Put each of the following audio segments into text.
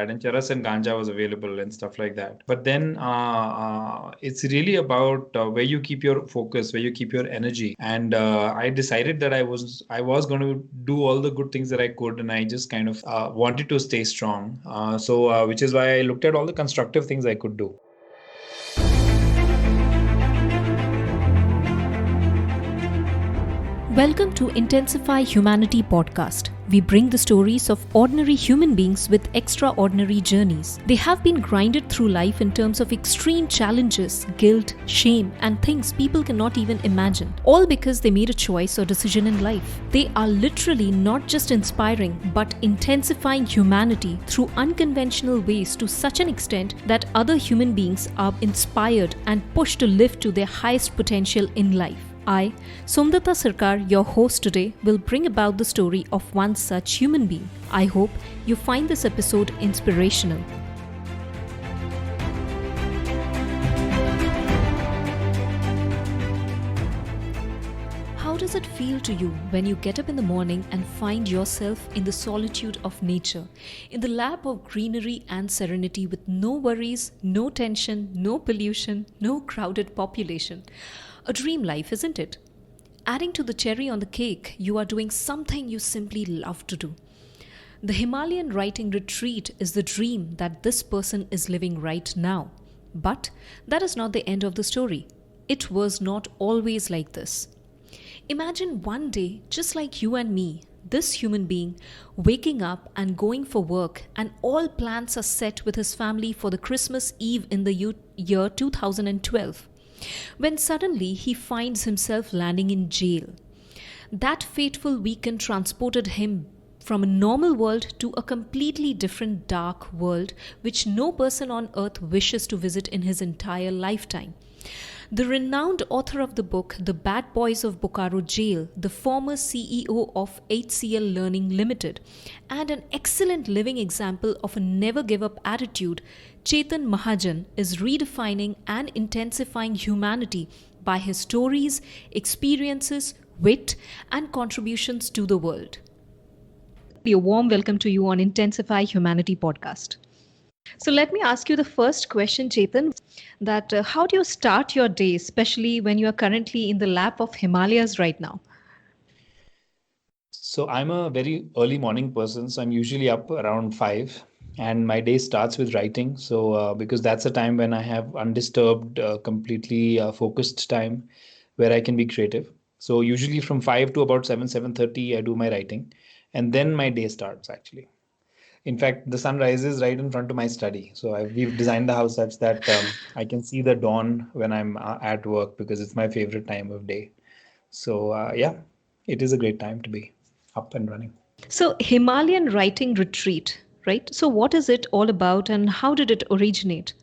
and charas and ganja was available and stuff like that. But then it's really about where you keep your focus, where you keep your energy. And I decided that I was going to do all the good things that I could, and I just kind of wanted to stay strong. So which is why I looked at all the constructive things I could do. Welcome to Intensify Humanity podcast. We bring the stories of ordinary human beings with extraordinary journeys. They have been grinded through life in terms of extreme challenges, guilt, shame, and things people cannot even imagine. All because they made a choice or decision in life. They are literally not just inspiring, but intensifying humanity through unconventional ways to such an extent that other human beings are inspired and pushed to live to their highest potential in life. I, Somdutta Sarkar, your host today, will bring about the story of one such human being. I hope you find this episode inspirational. How does it feel to you when you get up in the morning and find yourself in the solitude of nature, in the lap of greenery and serenity with no worries, no tension, no pollution, no crowded population? A dream life, isn't it? Adding to the cherry on the cake, you are doing something you simply love to do. The Himalayan writing retreat is the dream that this person is living right now. But that is not the end of the story. It was not always like this. Imagine one day, just like you and me, this human being waking up and going for work, and all plans are set with his family for the Christmas Eve in the year 2012. When suddenly he finds himself landing in jail. That fateful weekend transported him from a normal world to a completely different dark world which no person on earth wishes to visit in his entire lifetime. The renowned author of the book, The Bad Boys of Bokaro Jail, the former CEO of HCL Learning Limited, and an excellent living example of a never-give-up attitude, Chetan Mahajan is redefining and intensifying humanity by his stories, experiences, wit, and contributions to the world. A warm welcome to you on Intensify Humanity podcast. So let me ask you the first question, Chetan, that how do you start your day, especially when you are currently in the lap of Himalayas right now? So I'm a very early morning person, so I'm usually up around 5, and my day starts with writing. So because that's a time when I have undisturbed, completely focused time where I can be creative. So usually from 5 to about 7:30, I do my writing, and then my day starts actually. In fact, the sun rises right in front of my study. So we've designed the house such that I can see the dawn when I'm at work because it's my favorite time of day. So yeah, it is a great time to be up and running. So Himalayan writing retreat, right? So what is it all about and how did it originate?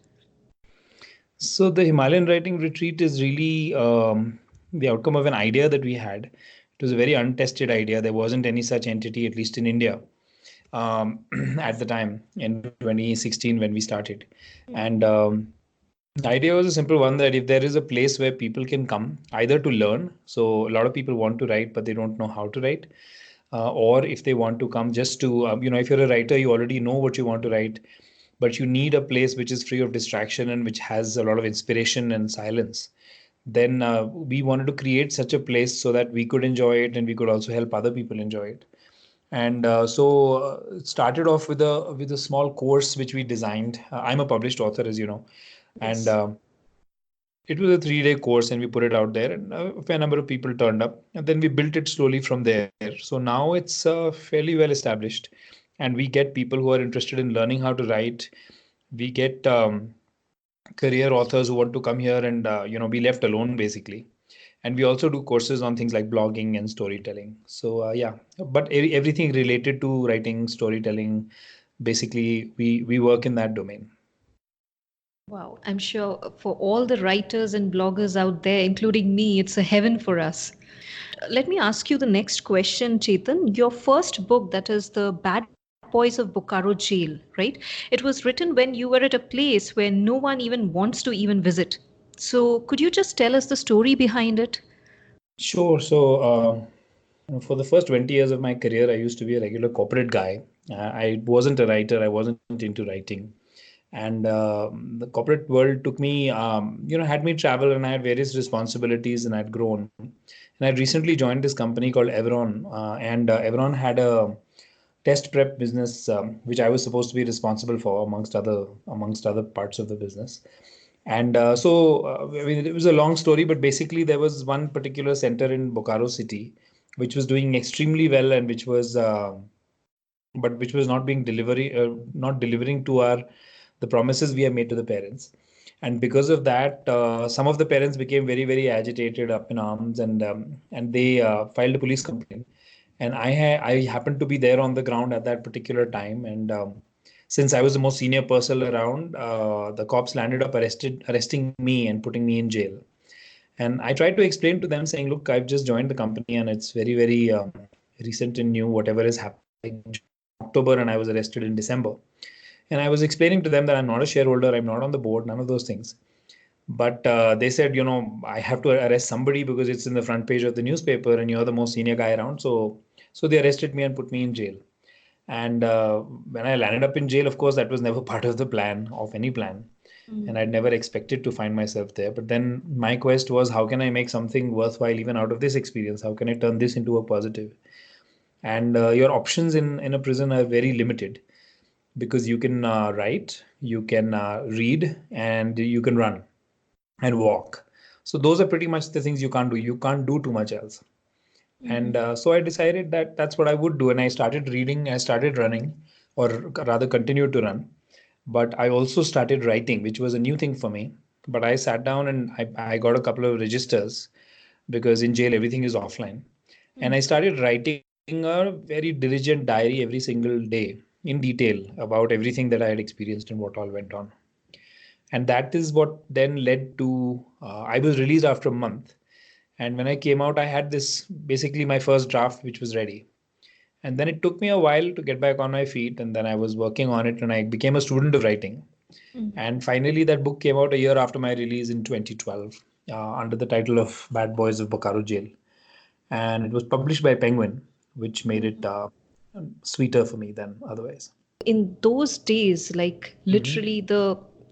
So the Himalayan writing retreat is really the outcome of an idea that we had. It was a very untested idea. There wasn't any such entity, at least in India, at the time in 2016 when we started. And the idea was a simple one that if there is a place where people can come either to learn, so a lot of people want to write, but they don't know how to write, or if they want to come just to, if you're a writer, you already know what you want to write, but you need a place which is free of distraction and which has a lot of inspiration and silence. Then we wanted to create such a place so that we could enjoy it and we could also help other people enjoy it. And so it started off with a small course which we designed. I'm a published author, as you know, and it was a 3-day course, and we put it out there, and a fair number of people turned up, and then we built it slowly from there. So now it's fairly well established, and we get people who are interested in learning how to write. We get career authors who want to come here and be left alone basically. And we also do courses on things like blogging and storytelling. So yeah, but everything related to writing, storytelling, basically we work in that domain. Wow, I'm sure for all the writers and bloggers out there, including me, it's a heaven for us. Let me ask you the next question, Chetan. Your first book, that is The Bad Boys of Bukhara Jail, right? It was written when you were at a place where no one even wants to even visit. So could you just tell us the story behind it? Sure. So for the first 20 years of my career, I used to be a regular corporate guy. I wasn't a writer. I wasn't into writing. And the corporate world took me, had me travel, and I had various responsibilities, and I'd grown. And I'd recently joined this company called Evron, and Evron had a test prep business, which I was supposed to be responsible for, amongst other parts of the business. And I mean, it was a long story, but basically there was one particular center in Bokaro city, which was doing extremely well, and which was not delivering to our the promises we have made to the parents. And because of that, some of the parents became very, very agitated, up in arms, and they filed a police complaint. And I happened to be there on the ground at that particular time. And since I was the most senior person around, the cops landed up arresting me and putting me in jail. And I tried to explain to them, saying, "Look, I've just joined the company, and it's very, very recent and new. Whatever is happening, I joined in October, and I was arrested in December." And I was explaining to them that I'm not a shareholder, I'm not on the board, none of those things. But they said, I have to arrest somebody because it's in the front page of the newspaper, and you're the most senior guy around. So they arrested me and put me in jail. And when I landed up in jail, of course, that was never part of the plan, of any plan. And I'd never expected to find myself there. But then my quest was, how can I make something worthwhile even out of this experience? How can I turn this into a positive? And your options in a prison are very limited, because you can write, you can read, and you can run and walk. So those are pretty much the things you can't do. You can't do too much else. And so I decided that that's what I would do. And I started reading, I started running, or rather continued to run. But I also started writing, which was a new thing for me. But I sat down and I got a couple of registers, because in jail everything is offline. And I started writing a very diligent diary every single day in detail about everything that I had experienced and what all went on. And that is what then led to I was released after a month. And when I came out, I had this basically my first draft, which was ready. And then it took me a while to get back on my feet. And then I was working on it, and I became a student of writing. And finally, that book came out a year after my release in 2012, under the title of Bad Boys of Bokaro Jail. And it was published by Penguin, which made it sweeter for me than otherwise. In those days, like Mhm. literally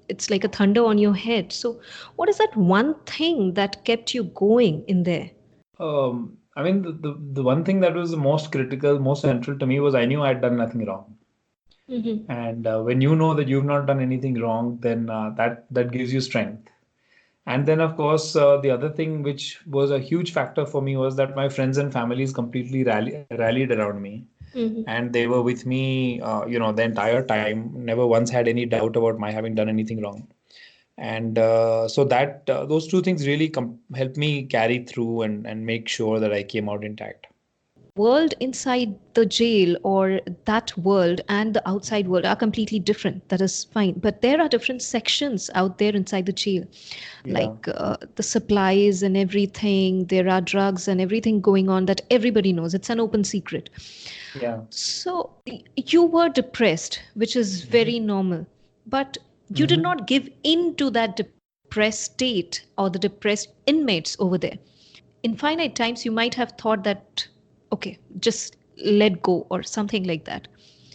it's like a thunder on your head. So what is that one thing that kept you going in there? I mean, the one thing that was the most critical, most central to me was I knew I had done nothing wrong. And when you know that you've not done anything wrong, then that gives you strength. And then, of course, the other thing which was a huge factor for me was that my friends and families completely rallied around me, and they were with me, the entire time. Never once had any doubt about my having done anything wrong. And so that those two things really helped me carry through and make sure that I came out intact. World inside the jail or that world and the outside world are completely different. That is fine. But there are different sections out there inside the jail, Yeah, like the supplies and everything. There are drugs and everything going on that everybody knows. It's an open secret. yeah. So you were depressed, which is Mhm. very normal. But you did Mhm. not give in to that depressed state or the depressed inmates over there. Infinite times you might have thought that, okay, just let go or something like that.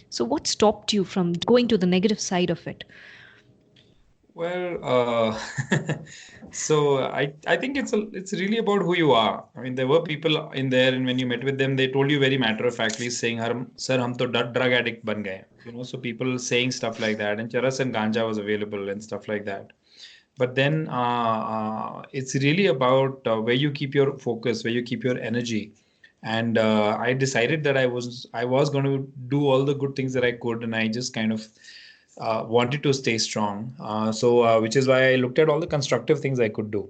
So what stopped you from going to the negative side of it? Well, so I think it's really about who you are. I mean, there were people in there, and when you met with them, they told you very matter of factly, saying, "Sir, hum to drug addict ban gaye." So people saying stuff like that, and charas and ganja was available and stuff like that. But then it's really about where you keep your focus, where you keep your energy. And I decided that I was going to do all the good things that I could, and I just kind of wanted to stay strong. Which is why I looked at all the constructive things I could do.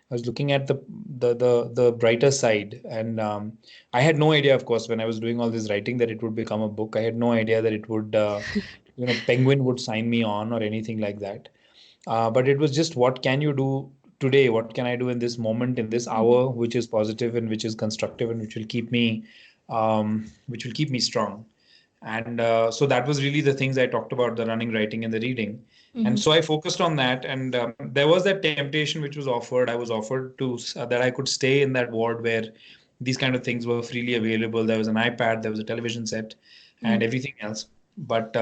I was looking at the brighter side, and I had no idea, of course, when I was doing all this writing, that it would become a book. I had no idea that it would, Penguin would sign me on or anything like that. But it was just, what can you do today? What can I do in this moment, in this hour, which is positive and which is constructive and which will keep me strong. And so that was really the things I talked about: the running, writing, and the reading. And so I focused on that. And there was that temptation which was offered. I was offered that I could stay in that ward where these kind of things were freely available. There was an iPad, there was a television set, and everything else. but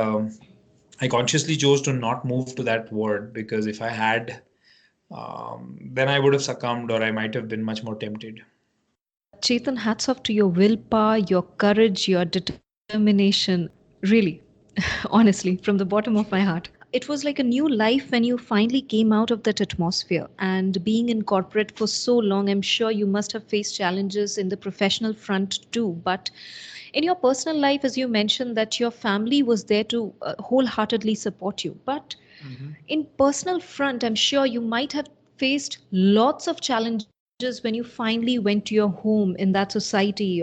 I consciously chose to not move to that ward, because if I had, then I would have succumbed, or I might have been much more tempted. Chetan, hats off to your willpower, your courage, your determination. Really, honestly, from the bottom of my heart. It was like a new life when you finally came out of that atmosphere. And being in corporate for so long, I'm sure you must have faced challenges in the professional front too. But in your personal life, as you mentioned, that your family was there to wholeheartedly support you. But Mhm. in personal front, I'm sure you might have faced lots of challenges when you finally went to your home in that society.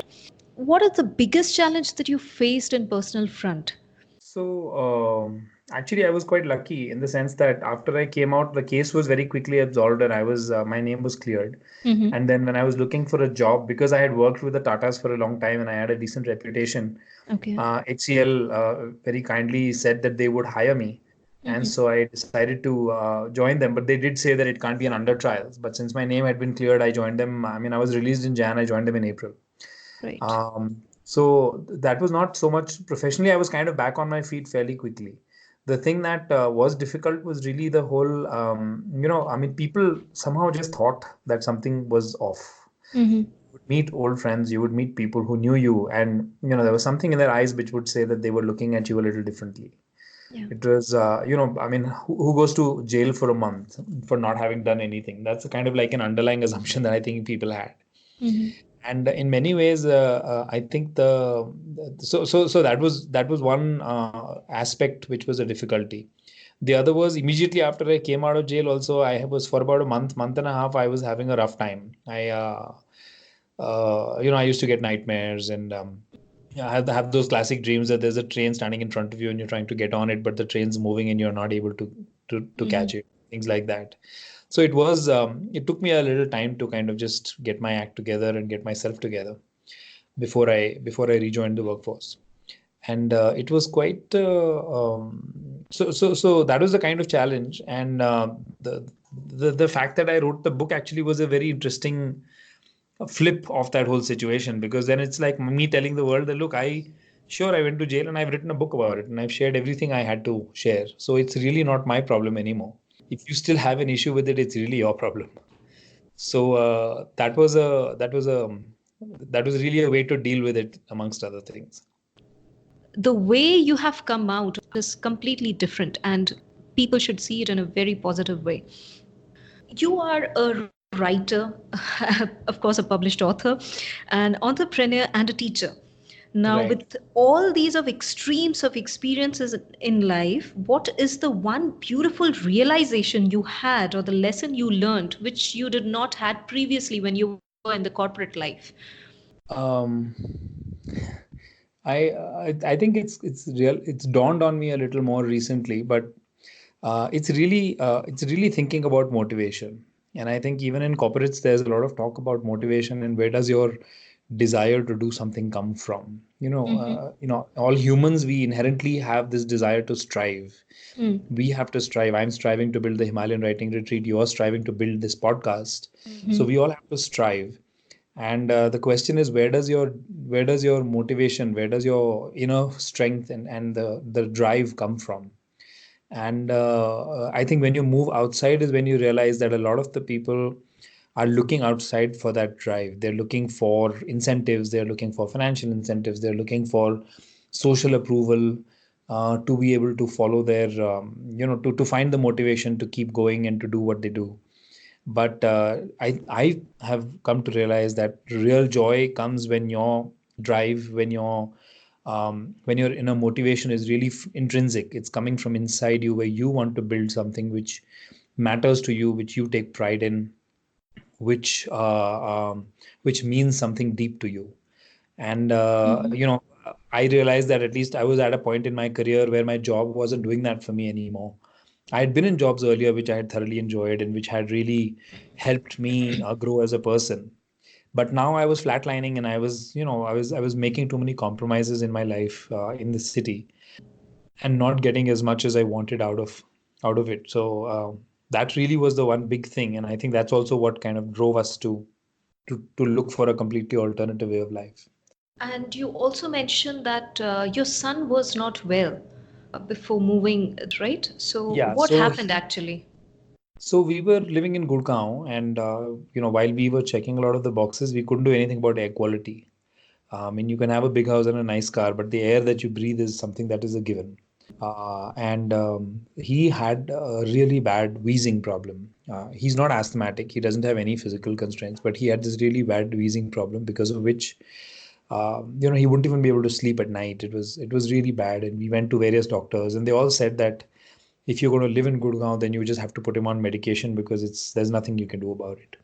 What is the biggest challenge that you faced in personal front? So, actually, I was quite lucky in the sense that after I came out, the case was very quickly absolved, and my name was cleared. Mm-hmm. And then when I was looking for a job, because I had worked with the Tatas for a long time and I had a decent reputation, Okay. HCL very kindly said that they would hire me. And Mm-hmm. so I decided to join them. But they did say that it can't be an under trials. But since my name had been cleared, I joined them. I mean, I was released in Jan, I joined them in April. Right. So that was not so much professionally. I was kind of back on my feet fairly quickly. The thing that was difficult was really the whole, I mean, people somehow just thought that something was off. Mm-hmm. Would meet old friends, you would meet people who knew you, and there was something in their eyes which would say that they were looking at you a little differently. Yeah. It was, I mean, who goes to jail for a month for not having done anything? That's a kind of like an underlying assumption that I think people had. Mm-hmm. And in many ways, I think so that was one aspect which was a difficulty. The other was immediately after I came out of jail. Also, I was for about a month and a half. I was having a rough time. I used to get nightmares, and yeah, I have those classic dreams that there's a train standing in front of you and you're trying to get on it, but the train's moving and you're not able to Mm-hmm. catch it. Things like that. So it took me a little time to kind of just get my act together and get myself together before I rejoined the workforce. And it was quite so that was the kind of challenge. And the fact that I wrote the book actually was a very interesting flip of that whole situation, because then it's like me telling the world that, look, I went to jail and I've written a book about it and I've shared everything I had to share. So it's really not my problem anymore. If you still have an issue with it, it's really your problem. So that was really a way to deal with it, amongst other things. The way you have come out is completely different, and people should see it in a very positive way. You are a writer, of course, a published author, an entrepreneur, and a teacher. Now, Right. with all these of extremes of experiences in life, what is the one beautiful realization you had or the lesson you learned which you did not had previously when you were in the corporate life? Um, I think it's dawned on me a little more recently, but it's really thinking about motivation. And I think even in corporates, there's a lot of talk about motivation and where does your desire to do something come from? Mm-hmm. All humans, we inherently have this desire to strive. Mm. We have to strive. I'm striving to build the Himalayan writing retreat. You're striving to build this podcast. Mm-hmm. So we all have to strive. And the question is, where does your motivation, where does your inner strength and the drive come from? And I think when you move outside is when you realize that a lot of the people are looking outside for that drive. They're looking for incentives, they're looking for financial incentives, they're looking for social approval, to be able to follow their, to find the motivation to keep going and to do what they do. But I have come to realize that real joy comes when your drive, when your inner motivation is really intrinsic. It's coming from inside you, where you want to build something which matters to you, which you take pride in, which which means something deep to you. And Mm-hmm. I realized that at least I was at a point in my career where my job wasn't doing that for me anymore. I had been in jobs earlier which I had thoroughly enjoyed and which had really helped me grow as a person. But now I was flatlining, and I was making too many compromises in my life, in the city, and not getting as much as I wanted out of it. So that really was the one big thing, and I think that's also what kind of drove us to look for a completely alternative way of life. And you also mentioned that your son was not well before moving, right? So, Yeah, what so happened actually? so we were living in Gurgaon, and while we were checking a lot of the boxes, we couldn't do anything about air quality. I mean, you can have a big house and a nice car, but the air that you breathe is something that is a given. And he had a really bad wheezing problem. He's not asthmatic, he doesn't have any physical constraints, but he had this really bad wheezing problem because of which he wouldn't even be able to sleep at night. It was really bad, and we went to various doctors, and they all said that if you're going to live in Gurgaon, then you just have to put him on medication because there's nothing you can do about it.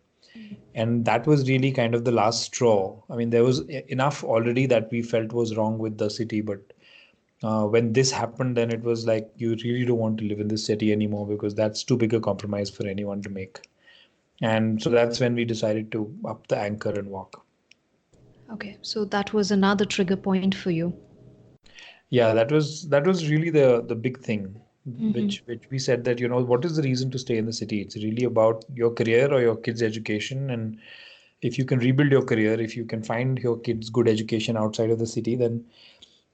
And that was really kind of the last straw. I mean, there was enough already that we felt was wrong with the city, but when this happened, then it was like you really don't want to live in this city anymore because that's too big a compromise for anyone to make. And so that's when we decided to up the anchor and walk. Okay, so that was another trigger point for you. Yeah, that was really the big thing, Mm-hmm. which we said that, what is the reason to stay in the city? It's really about your career or your kids' education. And if you can rebuild your career, if you can find your kids good education outside of the city, then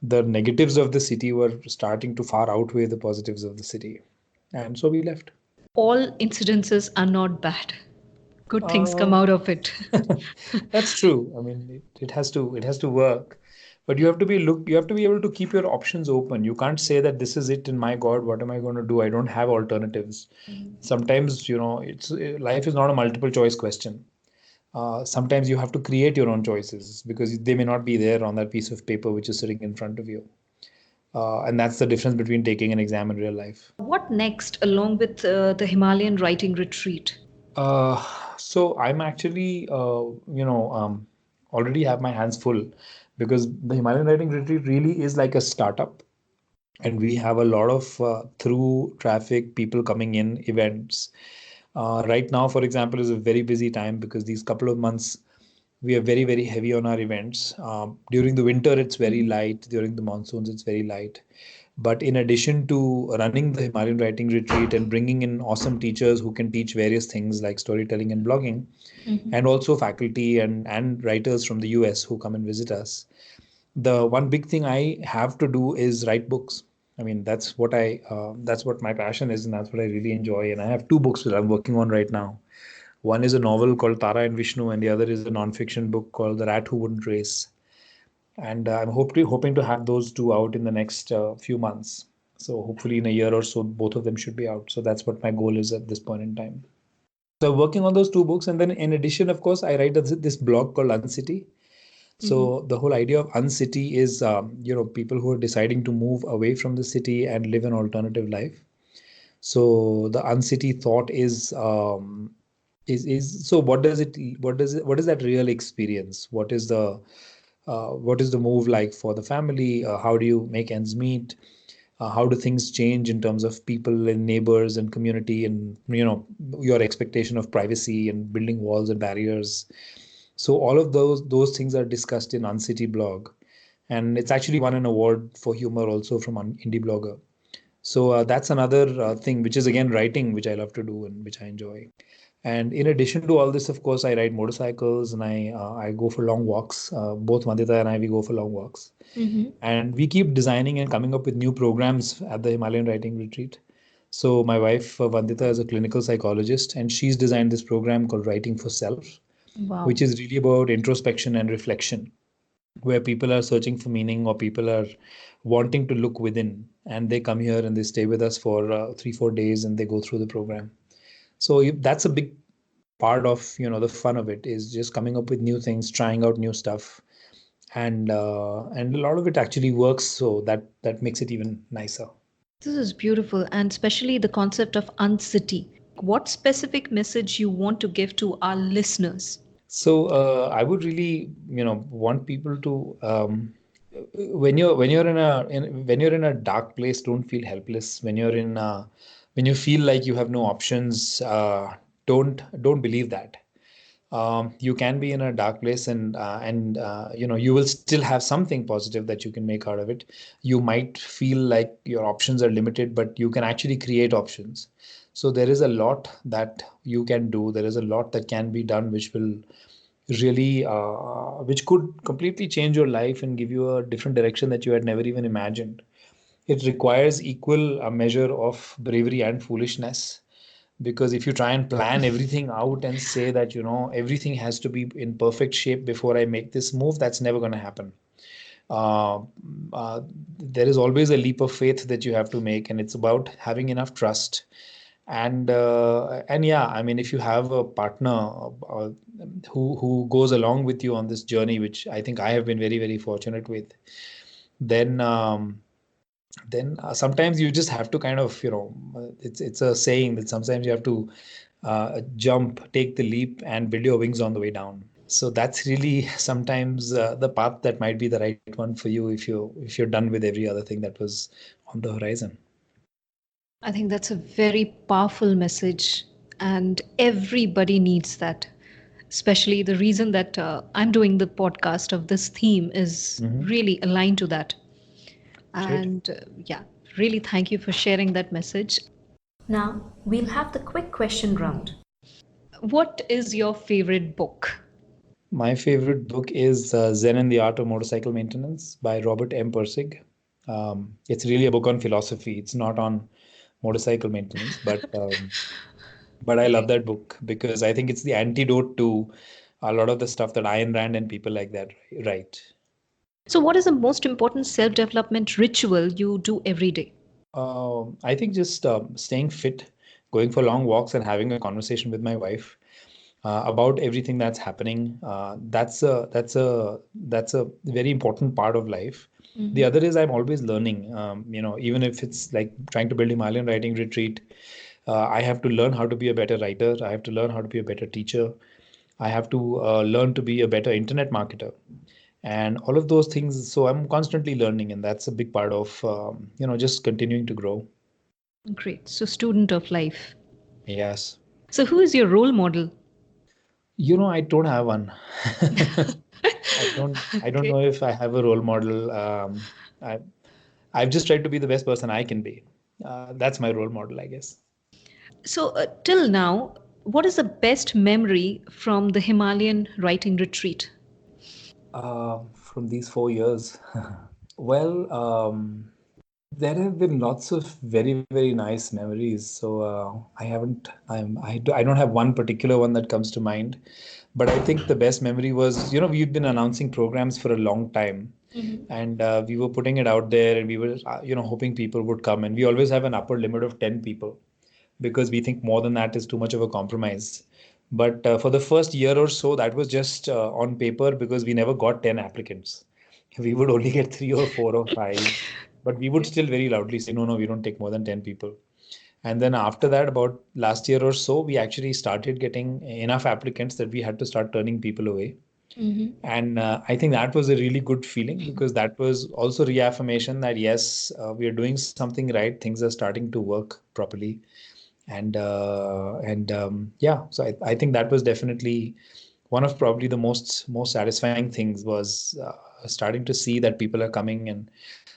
the negatives of the city were starting to far outweigh the positives of the city. And so we left. All incidences are not bad. Good things come Uh, out of it. that's true. I mean, it has to work, but you have to be able to keep your options open. You can't say that this is it and my God, what am I going to do? I don't have alternatives. Sometimes, it's life is not a multiple choice question. Sometimes you have to create your own choices because they may not be there on that piece of paper which is sitting in front of you. And that's the difference between taking an exam in real life. What next, along with the Himalayan writing retreat? Uh, so I'm actually, already have my hands full because the Himalayan Writing Retreat really is like a startup, and we have a lot of through traffic, people coming in, events. Right now, for example, is a very busy time because these couple of months we are very, very heavy on our events. During the winter, it's very light. During the monsoons, it's very light. But in addition to running the Himalayan Writing Retreat and bringing in awesome teachers who can teach various things like storytelling and blogging, and also faculty and writers from the US who come and visit us, the one big thing I have to do is write books. I mean, that's what my passion is, and that's what I really enjoy. And I have two books that I'm working on right now. One is a novel called Tara and Vishnu, and the other is a non-fiction book called The Rat Who Wouldn't Race. And I'm hoping to have those two out in the next few months. So hopefully in a year or so, both of them should be out. So that's what my goal is at this point in time. So working on those two books, and then in addition, of course, I write this blog called Uncity. So the whole idea of Uncity is, people who are deciding to move away from the city and live an alternative life. So the Uncity thought is so what is that real experience? What is the move like for the family? How do you make ends meet? How do things change in terms of people and neighbors and community, and your expectation of privacy and building walls and barriers? So all of those things are discussed in Uncity blog, and it's actually won an award for humor also from an indie blogger. So that's another thing, which is again writing, which I love to do and which I enjoy. And in addition to all this, of course, I ride motorcycles, and I go for long walks. Both Vandita and I, we go for long walks, and we keep designing and coming up with new programs at the Himalayan Writing Retreat. So my wife Vandita is a clinical psychologist, and she's designed this program called Writing for Self, Wow. which is really about introspection and reflection, where people are searching for meaning or people are wanting to look within, and they come here and they stay with us for 3 4 days and they go through the program. So that's a big part of the fun of it, is just coming up with new things, trying out new stuff, and a lot of it actually works, so that makes it even nicer. This is beautiful, and especially the concept of uncity. What specific message you want to give to our listeners? So I would really want people to, when you're in a dark place, don't feel helpless. When you feel like you have no options, don't believe that. You can be in a dark place, and you will still have something positive that you can make out of it. You might feel like your options are limited, but you can actually create options. So there is a lot that you can do. There is a lot that can be done, which will really, which could completely change your life and give you a different direction that you had never even imagined. It requires equal measure of bravery and foolishness, because if you try and plan everything out and say that, everything has to be in perfect shape before I make this move, that's never going to happen. uh, uh, there is always a leap of faith that you have to make, and it's about having enough trust. And yeah, I mean, if you have a partner who goes along with you on this journey, which I think I have been very, very fortunate with, then sometimes you just have to kind of, it's a saying that sometimes you have to jump, take the leap, and build your wings on the way down. So that's really sometimes the path that might be the right one for you if you're done with every other thing that was on the horizon. I think that's a very powerful message, and everybody needs that. Especially the reason that I'm doing the podcast of this theme is Hmm. really aligned to that. Great. And yeah, really thank you for sharing that message. Now, we'll have the quick question round. What is your favorite book? My favorite book is Zen and the Art of Motorcycle Maintenance by Robert M. Persig. It's really a book on philosophy. It's not on motorcycle maintenance, but I love Great. that book because I think it's the antidote to a lot of the stuff that Ayn Rand and people like that write. So, what is the most important self development ritual you do every day? I think just staying fit, going for long walks, and having a conversation with my wife about everything that's happening. That's a very important part of life. The Mhm. other is I'm always learning. Even if it's like trying to build Himalayan writing retreat, I have to learn how to be a better writer. I have to learn how to be a better teacher. I have to learn to be a better internet marketer, and all of those things. So I'm constantly learning, and that's a big part of just continuing to grow. Great. So, student of life. Yes. So, who is your role model? I don't have one. I don't Okay. know if I have a role model. I I've just tried to be the best person I can be. That's my role model, I guess. So, till now, what is the best memory from the Himalayan writing retreat? From these 4 years. Well, there have been lots of very, very nice memories. So I haven't, I don't have one particular one that comes to mind. But I think the best memory was, we've been announcing programs for a long time. Mhm. And we were putting it out there, and we were, hoping people would come. And we always have an upper limit of 10 people because we think more than that is too much of a compromise. But for the first year or so, that was just on paper because we never got 10 applicants. We would only get three or four or five, but we would Okay. still very loudly say, no, no, we don't take more than 10 people. And then after that, about last year or so, we actually started getting enough applicants that we had to start turning people away. Mhm. And I think that was a really good feeling because that was also reaffirmation that yes, we are doing something right. Things are starting to work properly. And yeah, so I think that was definitely one of probably the most satisfying things was starting to see that people are coming. And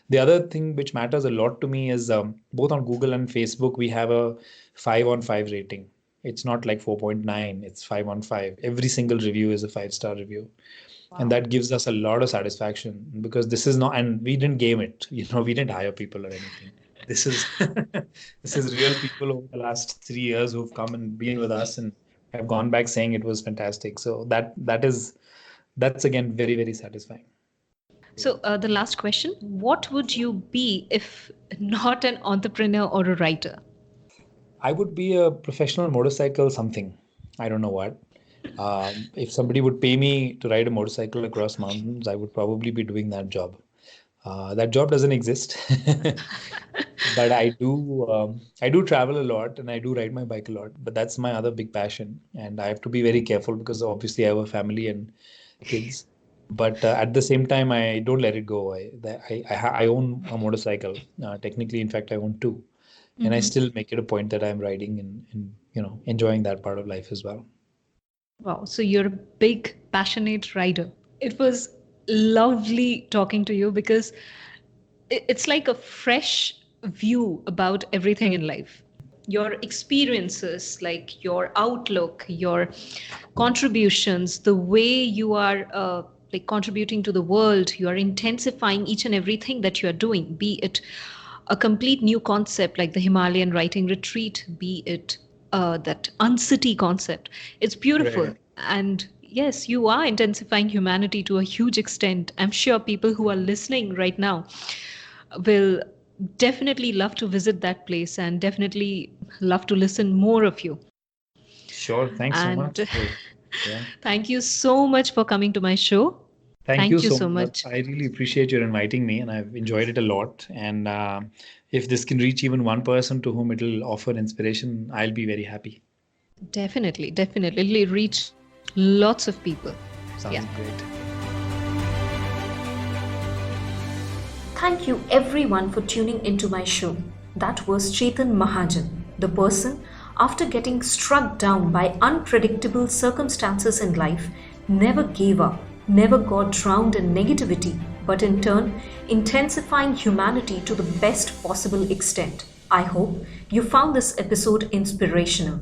the other thing which matters a lot to me is both on Google and Facebook we have a 5 on 5 rating. It's not like 4.9, it's 5 on 5. Every single review is a 5-star review, and Wow. that gives us a lot of satisfaction because this is not, and we didn't game it, we didn't hire people or anything. This is this is real people over the last 3 years who've come and been with us and have gone back saying it was fantastic. So that's again very, very satisfying. So, the last question: what would you be if not an entrepreneur or a writer? I would be a professional motorcycle something. I don't know what. If somebody would pay me to ride a motorcycle across mountains, I would probably be doing that job. That job doesn't exist, but I do travel a lot and I do ride my bike a lot. But that's my other big passion, and I have to be very careful because obviously I have a family and kids. But at the same time, I don't let it go. I own a motorcycle. Technically, in fact, I own two, and I Mhm. still make it a point that I'm riding and enjoying that part of life as well. Wow. So, you're a big, passionate rider. It was lovely talking to you because it's like a fresh view about everything in life. your experiences, like your outlook, your contributions, the way you are like contributing to the world, you are intensifying each and everything that you are doing, be it a complete new concept like the Himalayan writing retreat, be it that uncity concept. It's beautiful. Right. And yes, you are intensifying humanity to a huge extent. I'm sure people who are listening right now will definitely love to visit that place and definitely love to listen more of you. Sure. Thanks so And much. Yeah. thank you so much for coming to my show. Thank you Thank you so so much. much. I really appreciate your inviting me, and I've enjoyed it a lot. And if this can reach even one person to whom it'll offer inspiration, I'll be very happy. Definitely, definitely. It'll reach lots of people. Yeah. Sounds great. Thank you everyone for tuning into my show. That was Chetan Mahajan, the person, after getting struck down by unpredictable circumstances in life, never gave up, never got drowned in negativity, but in turn, intensifying humanity to the best possible extent. I hope you found this episode inspirational.